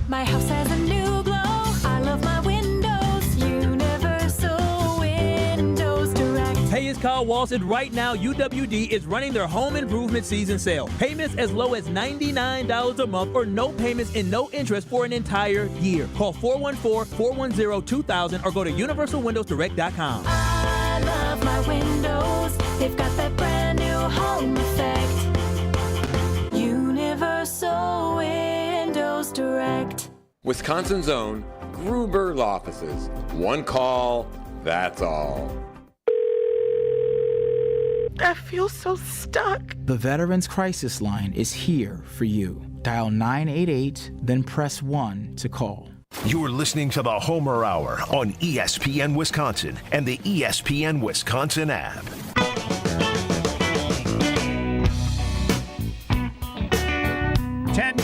My house has a new glow. I love my windows. Universal Windows Direct. Hey, it's Kyle Walton. Right now, UWD is running their home improvement season sale. Payments as low as $99 a month or no payments and no interest for an entire year. Call 414-410-2000 or go to universalwindowsdirect.com. I love my windows. They've got that brand new home effect. Universal Windows Direct. Wisconsin's own Gruber Law Offices. One call, that's all. I feel so stuck. The Veterans Crisis Line is here for you. Dial 988, then press 1 to call. You're listening to the Homer Hour on ESPN Wisconsin and the ESPN Wisconsin app.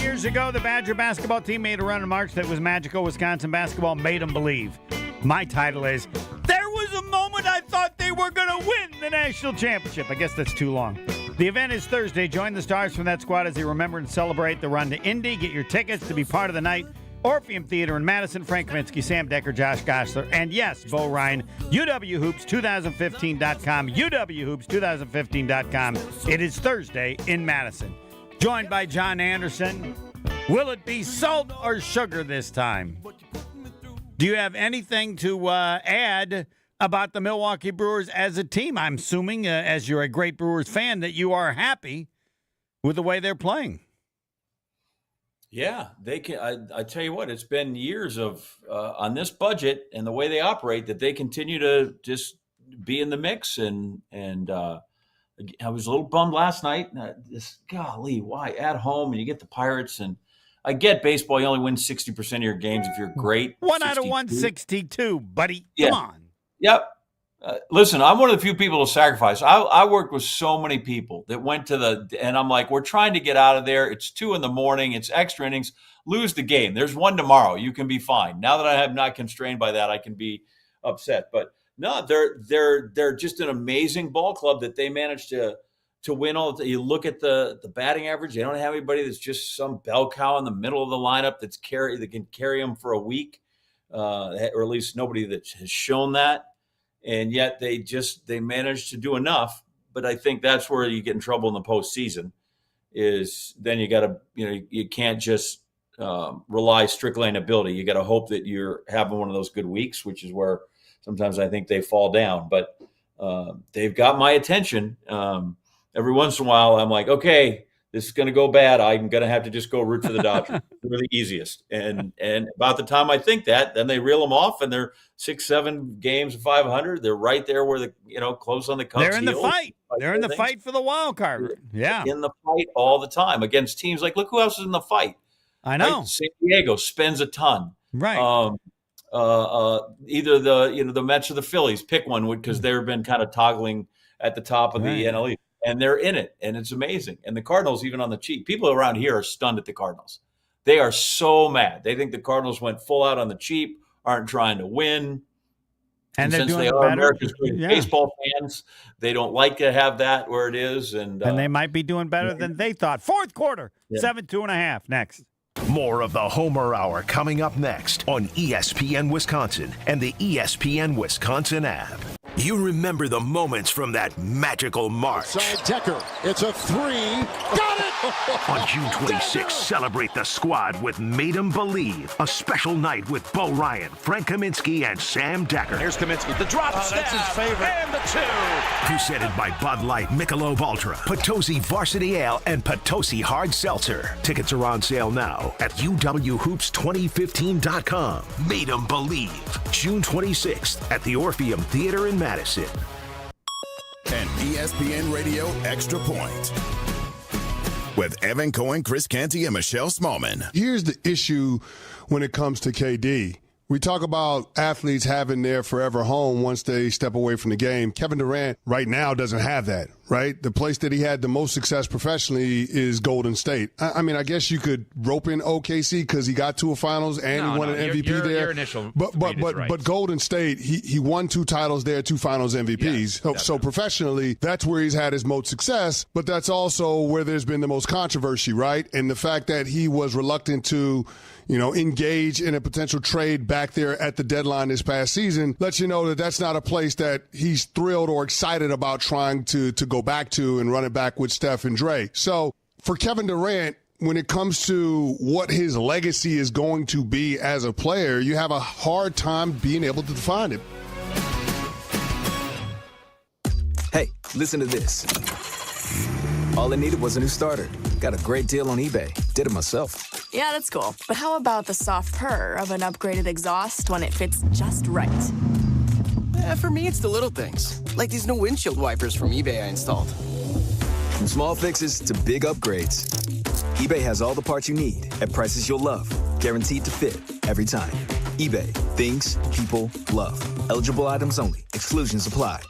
Years ago, the Badger basketball team made a run in March that was magical. Wisconsin basketball made them believe. My title is, there was a moment I thought they were going to win the national championship. I guess that's too long. The event is Thursday. Join the stars from that squad as they remember and celebrate the run to Indy. Get your tickets to be part of the night. Orpheum Theater in Madison. Frank Kaminsky, Sam Decker, Josh Gossler, and yes, Bo Ryan. UWHoops2015.com. UWHoops2015.com. It is Thursday in Madison. Joined by John Anderson. Will it be salt or sugar this time? Do you have anything to add about the Milwaukee Brewers as a team? I'm assuming, as you're a great Brewers fan, that you are happy with the way they're playing. Yeah, they can. I tell you what, it's been years of on this budget and the way they operate that they continue to just be in the mix and I was a little bummed last night. Golly, why at home and you get the Pirates and I get baseball. You only win 60% of your games if you're great. 1 out of 162, buddy. Yeah. Come on. Yep. Listen, I'm one of the few people to sacrifice. I worked with so many people that went to and I'm like, we're trying to get out of there. It's 2 a.m. It's extra innings. Lose the game. There's one tomorrow. You can be fine. Now that I am not constrained by that, I can be upset. But no, they're just an amazing ball club that they managed to win all. You look at the batting average; they don't have anybody that's just some bell cow in the middle of the lineup that can carry them for a week, or at least nobody that has shown that. And yet they managed to do enough. But I think that's where you get in trouble in the postseason. Is then you got to you can't just rely strictly on ability. You got to hope that you're having one of those good weeks, which is where sometimes I think they fall down. But they've got my attention. Every once in a while, I'm like, okay, this is going to go bad. I'm going to have to just go root for the Dodgers. They're the easiest. And about the time I think that, then they reel them off, and they're 6-7 games of 500. They're right there where close on the Cubs. They're in the fight. They're in the fight for the wild card. Yeah, in the fight all the time against teams like, look who else is in the fight. I know. Right? San Diego spends a ton. Right. Either the Mets or the Phillies, pick one because they've been kind of toggling at the top of the NL East. And they're in it, and it's amazing. And the Cardinals, even on the cheap, people around here are stunned at the Cardinals. They are so mad. They think the Cardinals went full out on the cheap, aren't trying to win. And they're since doing they it are better. America's greatest Yeah. baseball fans, they don't like to have that where it is. And they might be doing better than they thought. Fourth quarter, Yeah. 7-2.5 next. More of the Homer Hour coming up next on ESPN Wisconsin and the ESPN Wisconsin app. You remember the moments from that magical March. Side Decker. It's a three. Got it! On June 26th, celebrate the squad with Made 'em Believe, a special night with Bo Ryan, Frank Kaminsky, and Sam Decker. Here's Kaminsky. The drop stab. That's his favorite. And the two. Presented by Bud Light, Michelob Ultra, Potosi Varsity Ale, and Potosi Hard Seltzer. Tickets are on sale now at UWHoops2015.com. Made 'em Believe, June 26th at the Orpheum Theater in Madison. An ESPN Radio Extra Point with Evan Cohen, Chris Canty, and Michelle Smallman. Here's the issue when it comes to KD. We talk about athletes having their forever home once they step away from the game. Kevin Durant right now doesn't have that, right? The place that he had the most success professionally is Golden State. I mean, I guess you could rope in OKC because he got to a finals and he won an MVP there. Your initial but Golden State, he won 2 titles there, 2 finals MVPs. Yes, so professionally, that's where he's had his most success, but that's also where there's been the most controversy, right? And the fact that he was reluctant to engage in a potential trade back there at the deadline this past season lets you know that that's not a place that he's thrilled or excited about trying to go back to and run it back with Steph and Dre. So for Kevin Durant, when it comes to what his legacy is going to be as a player, you have a hard time being able to define it. Hey, listen to this. All I needed was a new starter. Got a great deal on eBay. Did it myself. Yeah, that's cool. But how about the soft purr of an upgraded exhaust when it fits just right? For me, it's the little things. Like these new windshield wipers from eBay I installed. From small fixes to big upgrades, eBay has all the parts you need at prices you'll love. Guaranteed to fit every time. eBay. Things people love. Eligible items only. Exclusions apply.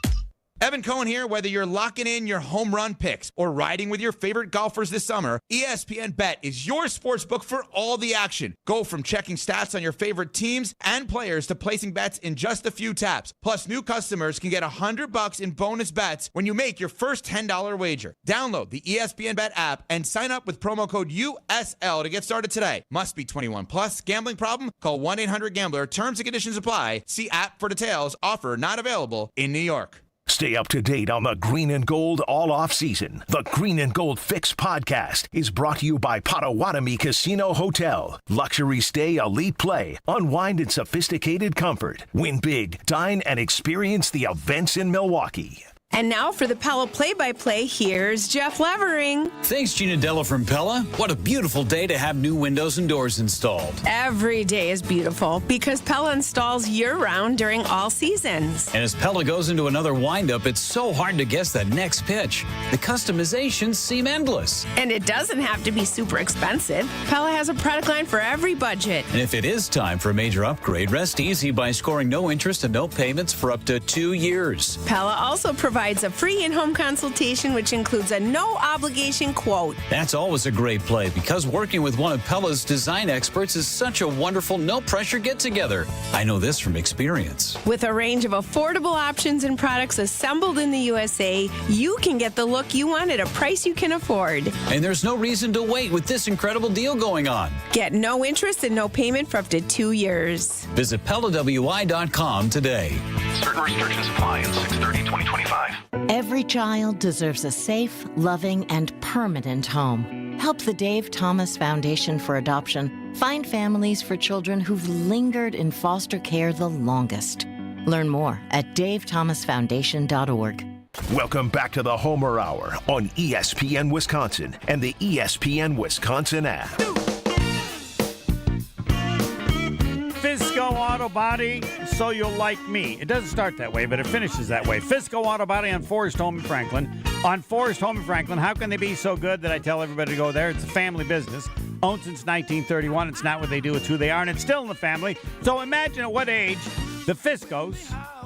Evan Cohen here. Whether you're locking in your home run picks or riding with your favorite golfers this summer, ESPN Bet is your sportsbook for all the action. Go from checking stats on your favorite teams and players to placing bets in just a few taps. Plus, new customers can get $100 in bonus bets when you make your first $10 wager. Download the ESPN Bet app and sign up with promo code USL to get started today. Must be 21 plus. Gambling problem? Call 1-800-GAMBLER. Terms and conditions apply. See app for details. Offer not available in New York. Stay up to date on the Green and Gold all off season. The Green and Gold Fix podcast is brought to you by Potawatomi Casino Hotel. Luxury stay, elite play, unwind in sophisticated comfort. Win big, dine, and experience the events in Milwaukee. And now for the Pella play-by-play, here's Jeff Levering. Thanks, Gina Della from Pella. What a beautiful day to have new windows and doors installed. Every day is beautiful because Pella installs year-round during all seasons. And as Pella goes into another windup, it's so hard to guess that next pitch. The customizations seem endless. And it doesn't have to be super expensive. Pella has a product line for every budget. And if it is time for a major upgrade, rest easy by scoring no interest and no payments for up to 2 years. Pella also provides a free in-home consultation, which includes a no-obligation quote. That's always a great play because working with one of Pella's design experts is such a wonderful, no-pressure get-together. I know this from experience. With a range of affordable options and products assembled in the USA, you can get the look you want at a price you can afford. And there's no reason to wait with this incredible deal going on. Get no interest and no payment for up to 2 years. Visit PellaWI.com today. Certain restrictions apply in 6/30/2025. Every child deserves a safe, loving, and permanent home. Help the Dave Thomas Foundation for Adoption find families for children who've lingered in foster care the longest. Learn more at davethomasfoundation.org. Welcome back to the Homer Hour on ESPN Wisconsin and the ESPN Wisconsin app. Fisco Auto Body, so you'll like me. It doesn't start that way, but it finishes that way. Fisco Auto Body on Forest Home in Franklin. On Forest Home in Franklin, how can they be so good that I tell everybody to go there? It's a family business. Owned since 1931. It's not what they do, it's who they are, and it's still in the family. So imagine at what age the Fiscos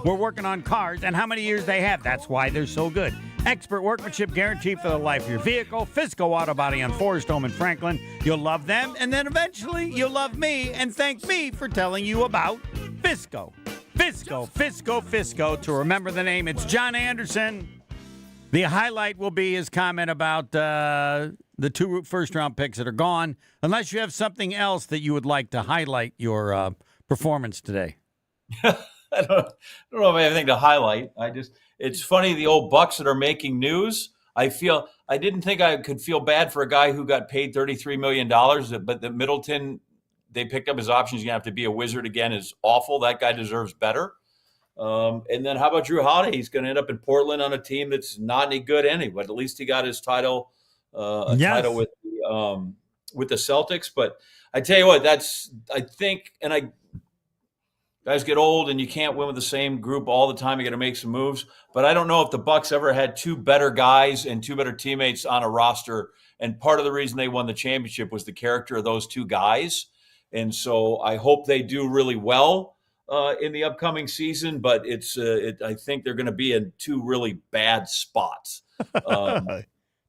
were working on cars and how many years they have. That's why they're so good. Expert workmanship guaranteed for the life of your vehicle. Fisco Auto Body on Forest Home in Franklin. You'll love them, and then eventually you'll love me and thank me for telling you about Fisco. Fisco. To remember the name, it's John Anderson. The highlight will be his comment about the 2 first-round picks that are gone, unless you have something else that you would like to highlight your performance today. I don't know if I have anything to highlight. It's funny, the old Bucks that are making news. I didn't think I could feel bad for a guy who got paid $33 million, but the Middleton, they picked up his options. You're going to have to be a wizard again is awful. That guy deserves better. And then how about Drew Holiday? He's going to end up in Portland on a team that's not any good anyway, but at least he got his title, title with the Celtics. But I tell you what, guys get old and you can't win with the same group all the time. You got to make some moves. But I don't know if the Bucks ever had 2 better guys and 2 better teammates on a roster. And part of the reason they won the championship was the character of those 2 guys. And so I hope they do really well in the upcoming season. But I think they're going to be in 2 really bad spots.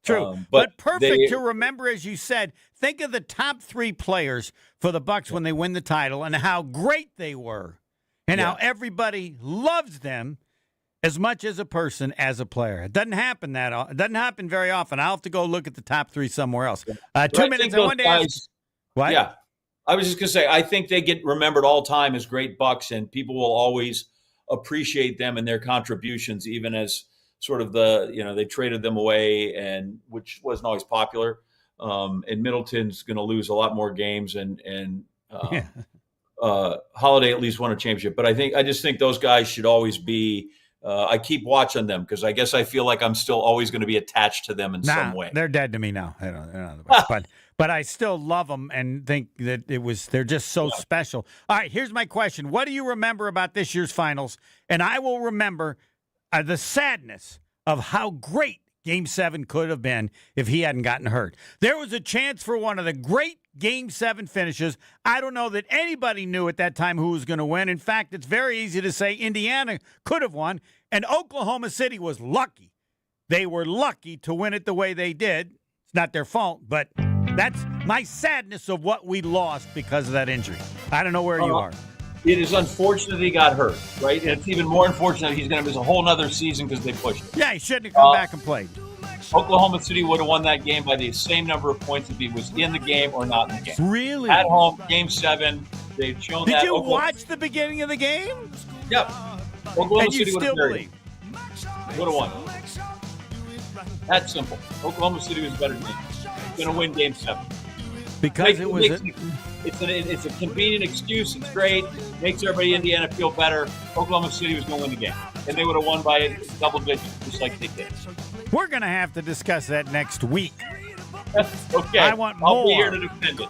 True, but perfect to remember, as you said. Think of the top 3 players for the Bucks when they win the title and how great they were. And how everybody loves them as much as a person as a player. It doesn't happen it doesn't happen very often. I'll have to go look at the top 3 somewhere else. 2 minutes. I wanted to ask. What? Yeah, I was just gonna say. I think they get remembered all time as great Bucks, and people will always appreciate them and their contributions, even as sort of they traded them away, and which wasn't always popular. And Middleton's going to lose a lot more games, and Holiday at least won a championship. But I just think those guys should always be. I keep watching them because I guess I feel like I'm still always going to be attached to them in some way. They're dead to me now. But I still love them and think that they're just so special. All right, here's my question: what do you remember about this year's finals? And I will remember the sadness of how great Game 7 could have been if he hadn't gotten hurt. There was a chance for one of the great Game 7 finishes. I don't know that anybody knew at that time who was going to win. In fact, it's very easy to say Indiana could have won, and Oklahoma City was lucky. They were lucky to win it the way they did. It's not their fault, but that's my sadness of what we lost because of that injury. I don't know where you are. It is unfortunate he got hurt, right? And it's even more unfortunate he's going to miss a whole other season because they pushed him. Yeah, he shouldn't have come back and played. Oklahoma City would have won that game by the same number of points if he was in the game or not in the game. Really? At home, Game 7. They've shown that. Did you watch the beginning of the game? Yep. Oklahoma and you City still believe? Would have won. That's simple. Oklahoma City was a better team. Going to win Game 7. Because it's a convenient excuse. It's great. Makes everybody in Indiana feel better. Oklahoma City was going to win the game. And they would have won by double digits, just like they did. We're going to have to discuss that next week. Okay. I want more. I'll be here to defend it.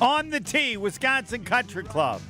On the Tee, Wisconsin Country Club.